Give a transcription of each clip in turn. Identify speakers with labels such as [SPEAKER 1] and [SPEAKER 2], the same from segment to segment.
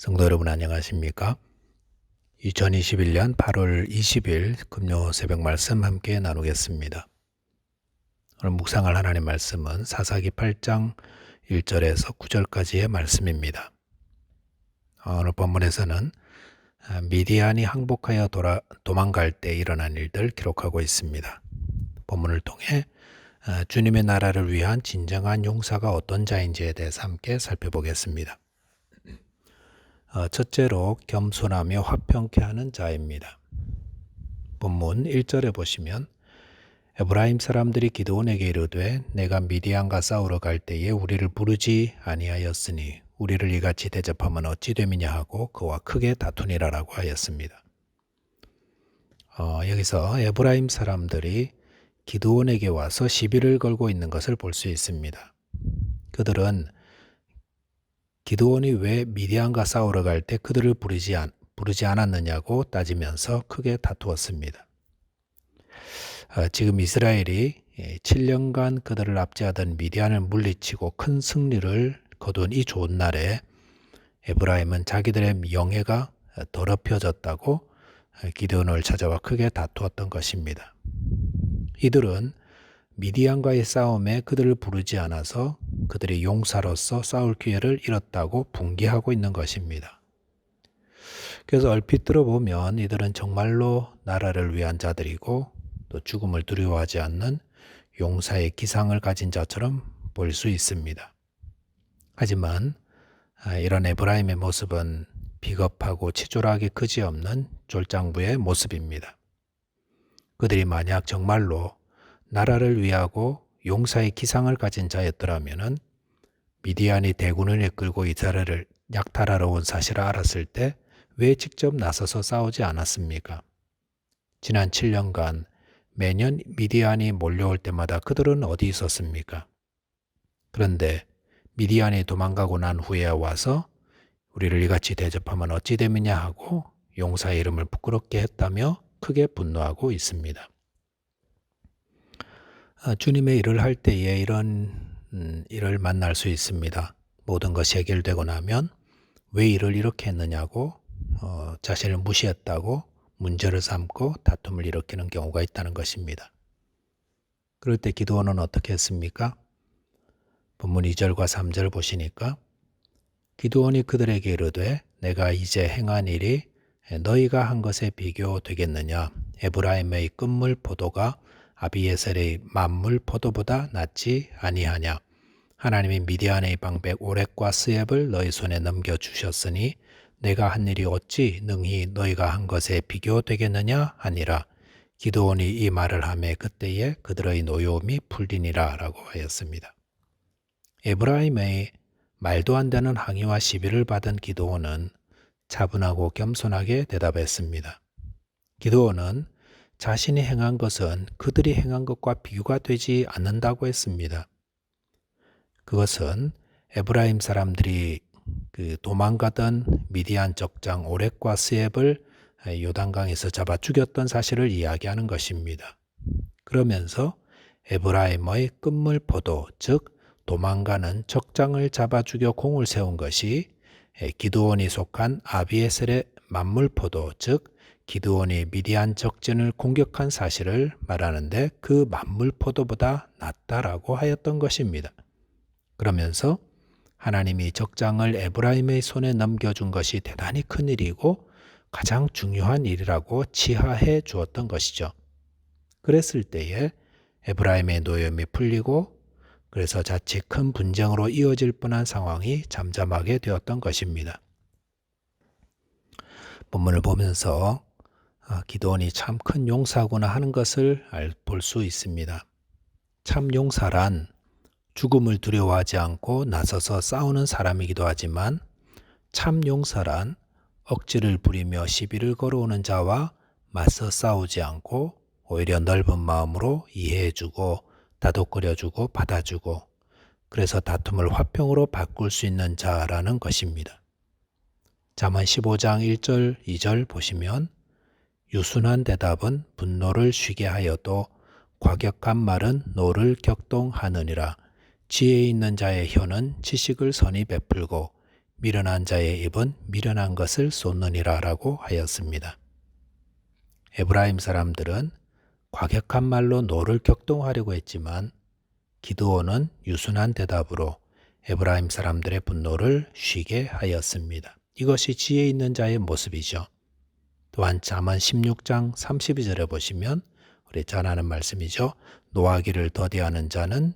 [SPEAKER 1] 성도 여러분 안녕하십니까? 2021년 8월 20일 금요 새벽 말씀 함께 나누겠습니다. 오늘 묵상할 하나님 말씀은 사사기 8장 1절에서 9절까지의 말씀입니다. 오늘 본문에서는 미디안이 항복하여 도망갈 때 일어난 일들 기록하고 있습니다. 본문을 통해 주님의 나라를 위한 진정한 용사가 어떤 자인지에 대해서 함께 살펴보겠습니다. 첫째로 겸손하며 화평케 하는 자입니다. 본문 1절에 보시면 에브라임 사람들이 기드온에게 이르되 내가 미디안과 싸우러 갈 때에 우리를 부르지 아니하였으니 우리를 이같이 대접하면 어찌 됨이냐 하고 그와 크게 다투니라라고 하였습니다. 여기서 에브라임 사람들이 기드온에게 와서 시비를 걸고 있는 것을 볼 수 있습니다. 그들은 기드온이 왜 미디안과 싸우러 갈 때 그들을 부르지 않았느냐고 따지면서 크게 다투었습니다. 지금 이스라엘이 7년간 그들을 압제하던 미디안을 물리치고 큰 승리를 거둔 이 좋은 날에 에브라임은 자기들의 명예가 더럽혀졌다고 기드온을 찾아와 크게 다투었던 것입니다. 이들은 미디안과의 싸움에 그들을 부르지 않아서 그들이 용사로서 싸울 기회를 잃었다고 분개하고 있는 것입니다. 그래서 얼핏 들어보면 이들은 정말로 나라를 위한 자들이고 또 죽음을 두려워하지 않는 용사의 기상을 가진 자처럼 보일 수 있습니다. 하지만 이런 에브라임의 모습은 비겁하고 치졸하기 그지없는 졸장부의 모습입니다. 그들이 만약 정말로 나라를 위하고 용사의 기상을 가진 자였더라면 미디안이 대군을 이끌고 이스라엘을 약탈하러 온 사실을 알았을 때 왜 직접 나서서 싸우지 않았습니까? 지난 7년간 매년 미디안이 몰려올 때마다 그들은 어디 있었습니까? 그런데 미디안이 도망가고 난 후에 와서 우리를 이같이 대접하면 어찌 됨이냐 하고 용사의 이름을 부끄럽게 했다며 크게 분노하고 있습니다. 주님의 일을 할 때에 이런 일을 만날 수 있습니다. 모든 것이 해결되고 나면 왜 일을 이렇게 했느냐고 자신을 무시했다고 문제를 삼고 다툼을 일으키는 경우가 있다는 것입니다. 그럴 때 기드온은 어떻게 했습니까? 본문 2절과 3절 보시니까 기드온이 그들에게 이르되 내가 이제 행한 일이 너희가 한 것에 비교되겠느냐? 에브라임의 끝물 포도가 아비에셀의 만물 포도보다 낫지 아니하냐? 하나님이 미디안의 방백 오렉과 스앱을 너희 손에 넘겨주셨으니 내가 한 일이 어찌 능히 너희가 한 것에 비교되겠느냐 하니라. 기드온이 이 말을 하매 그때에 그들의 노여움이 풀리니라 라고 하였습니다. 에브라임의 말도 안 되는 항의와 시비를 받은 기드온은 차분하고 겸손하게 대답했습니다. 기드온은 자신이 행한 것은 그들이 행한 것과 비교가 되지 않는다고 했습니다. 그것은 에브라임 사람들이 도망가던 미디안 적장 오렉과 스앱을 요단강에서 잡아 죽였던 사실을 이야기하는 것입니다. 그러면서 에브라임의 끝물 포도, 즉 도망가는 적장을 잡아 죽여 공을 세운 것이 기드온이 속한 아비에셀의 만물 포도, 즉 기드온이 미디안 적진을 공격한 사실을 말하는데 그 만물 포도보다 낫다라고 하였던 것입니다. 그러면서 하나님이 적장을 에브라임의 손에 넘겨준 것이 대단히 큰 일이고 가장 중요한 일이라고 치하해 주었던 것이죠. 그랬을 때에 에브라임의 노여움이 풀리고 그래서 자칫 큰 분쟁으로 이어질 뻔한 상황이 잠잠하게 되었던 것입니다. 본문을 보면서 기드온이 참 큰 용사구나 하는 것을 볼 수 있습니다. 참 용사란 죽음을 두려워하지 않고 나서서 싸우는 사람이기도 하지만 참 용사란 억지를 부리며 시비를 걸어오는 자와 맞서 싸우지 않고 오히려 넓은 마음으로 이해해주고 다독거려주고 받아주고 그래서 다툼을 화평으로 바꿀 수 있는 자라는 것입니다. 잠언 15장 1절 2절 보시면 유순한 대답은 분노를 쉬게 하여도 과격한 말은 노를 격동하느니라. 지혜 있는 자의 혀는 지식을 선히 베풀고 미련한 자의 입은 미련한 것을 쏟느니라 라고 하였습니다. 에브라임 사람들은 과격한 말로 노를 격동하려고 했지만 기드온은 유순한 대답으로 에브라임 사람들의 분노를 쉬게 하였습니다. 이것이 지혜 있는 자의 모습이죠. 또한 잠언 16장 32절에 보시면 우리 잘 아는 말씀이죠. 노하기를 더디하는 자는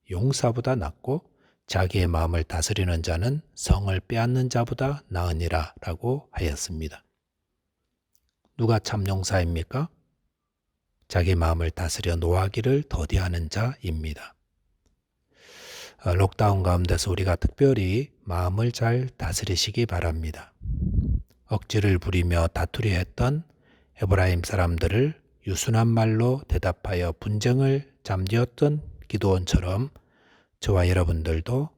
[SPEAKER 1] 용사보다 낫고 자기의 마음을 다스리는 자는 성을 빼앗는 자보다 나으니라 라고 하였습니다. 누가 참 용사입니까? 자기 마음을 다스려 노하기를 더디하는 자입니다. 록다운 가운데서 우리가 특별히 마음을 잘 다스리시기 바랍니다. 억지를 부리며 다투려 했던 에브라임 사람들을 유순한 말로 대답하여 분쟁을 잠재웠던 기드온처럼 저와 여러분들도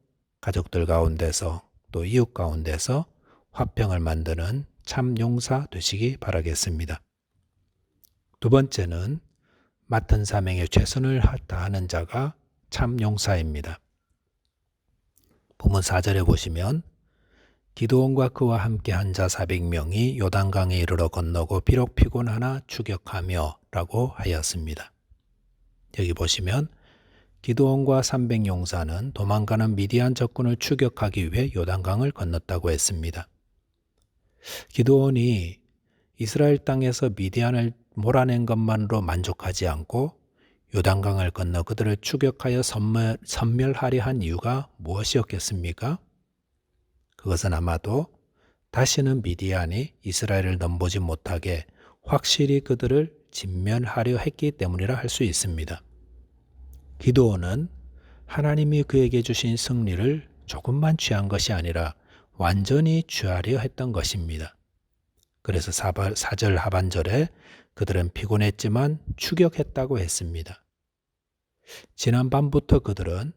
[SPEAKER 1] 가족들 가운데서 또 이웃 가운데서 화평을 만드는 참 용사 되시기 바라겠습니다. 두 번째는 맡은 사명에 최선을 다하는 자가 참 용사입니다. 본문 4절에 보시면 기드온과 그와 함께 한 자 400명이 요단강에 이르러 건너고 비록 피곤하나 추격하며 라고 하였습니다. 여기 보시면 기드온과 300용사는 도망가는 미디안 적군을 추격하기 위해 요단강을 건넜다고 했습니다. 기드온이 이스라엘 땅에서 미디안을 몰아낸 것만으로 만족하지 않고 요단강을 건너 그들을 추격하여 섬멸하려 한 이유가 무엇이었겠습니까? 그것은 아마도 다시는 미디안이 이스라엘을 넘보지 못하게 확실히 그들을 진멸하려 했기 때문이라 할 수 있습니다. 기드온은 하나님이 그에게 주신 승리를 조금만 취한 것이 아니라 완전히 취하려 했던 것입니다. 그래서 4절 하반절에 그들은 피곤했지만 추격했다고 했습니다. 지난 밤부터 그들은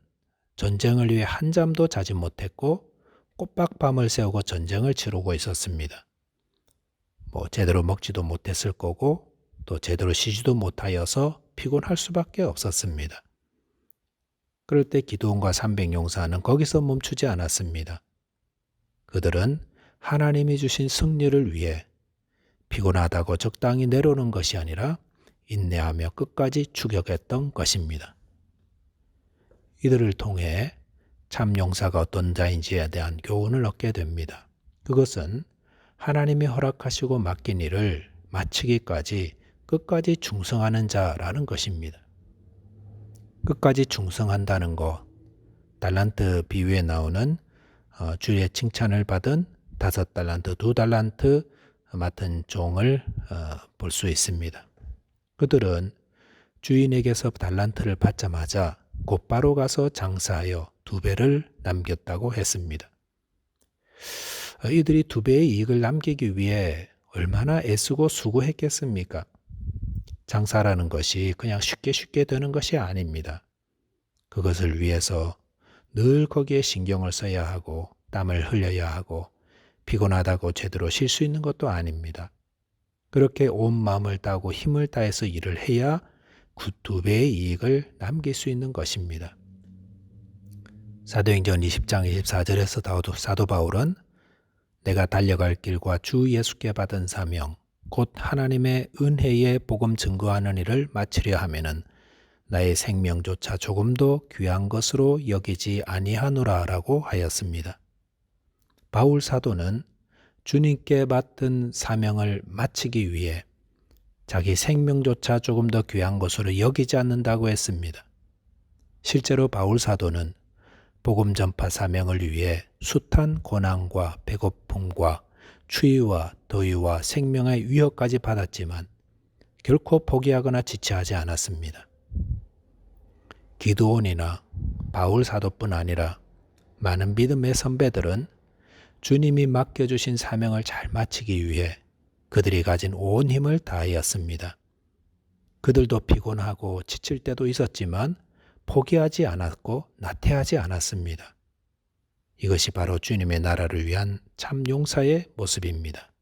[SPEAKER 1] 전쟁을 위해 한잠도 자지 못했고 꼬박밤을 새우고 전쟁을 치르고 있었습니다. 제대로 먹지도 못했을 거고 또 제대로 쉬지도 못하여서 피곤할 수밖에 없었습니다. 그럴 때 기드온과 300용사는 거기서 멈추지 않았습니다. 그들은 하나님이 주신 승리를 위해 피곤하다고 적당히 내려오는 것이 아니라 인내하며 끝까지 추격했던 것입니다. 이들을 통해 참 용사가 어떤 자인지에 대한 교훈을 얻게 됩니다. 그것은 하나님이 허락하시고 맡긴 일을 마치기까지 끝까지 충성하는 자라는 것입니다. 끝까지 충성한다는 것, 달란트 비유에 나오는 주의 칭찬을 받은 5달란트, 2달란트 맡은 종을 볼 수 있습니다. 그들은 주인에게서 달란트를 받자마자 곧바로 가서 장사하여 2배를 남겼다고 했습니다. 이들이 2배의 이익을 남기기 위해 얼마나 애쓰고 수고했겠습니까? 장사라는 것이 그냥 쉽게 되는 것이 아닙니다. 그것을 위해서 늘 거기에 신경을 써야 하고 땀을 흘려야 하고 피곤하다고 제대로 쉴 수 있는 것도 아닙니다. 그렇게 온 마음을 다하고 힘을 다해서 일을 해야 2배의 이익을 남길 수 있는 것입니다. 사도행전 20장 24절에서 사도 바울은 내가 달려갈 길과 주 예수께 받은 사명 곧 하나님의 은혜의 복음 증거하는 일을 마치려 하면은 나의 생명조차 조금도 귀한 것으로 여기지 아니하노라 라고 하였습니다. 바울 사도는 주님께 맡은 사명을 마치기 위해 자기 생명조차 조금 더 귀한 것으로 여기지 않는다고 했습니다. 실제로 바울 사도는 복음 전파 사명을 위해 숱한 고난과 배고픔과 추위와 더위와 생명의 위협까지 받았지만 결코 포기하거나 지체하지 않았습니다. 기드온이나 바울 사도뿐 아니라 많은 믿음의 선배들은 주님이 맡겨주신 사명을 잘 마치기 위해 그들이 가진 온 힘을 다하였습니다. 그들도 피곤하고 지칠 때도 있었지만 포기하지 않았고 나태하지 않았습니다. 이것이 바로 주님의 나라를 위한 참 용사의 모습입니다.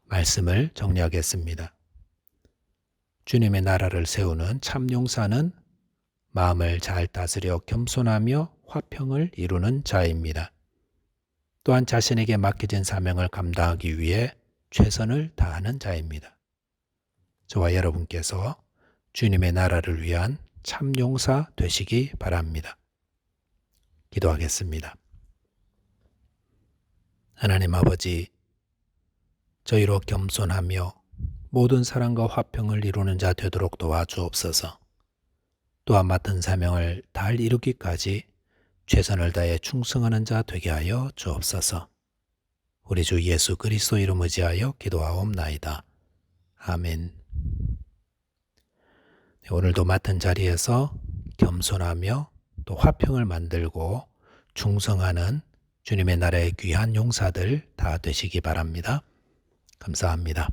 [SPEAKER 1] 말씀을 정리하겠습니다. 주님의 나라를 세우는 참 용사는 마음을 잘 다스려 겸손하며 화평을 이루는 자입니다. 또한 자신에게 맡겨진 사명을 감당하기 위해 최선을 다하는 자입니다. 저와 여러분께서 주님의 나라를 위한 참용사 되시기 바랍니다. 기도하겠습니다. 하나님 아버지, 저희로 겸손하며 모든 사랑과 화평을 이루는 자 되도록 도와주옵소서. 또한 맡은 사명을 잘 이루기까지 최선을 다해 충성하는 자 되게 하여 주옵소서. 우리 주 예수 그리스도 이름 의지하여 기도하옵나이다. 아멘. 오늘도 맡은 자리에서 겸손하며 또 화평을 만들고 충성하는 주님의 나라의 귀한 용사들 다 되시기 바랍니다. 감사합니다.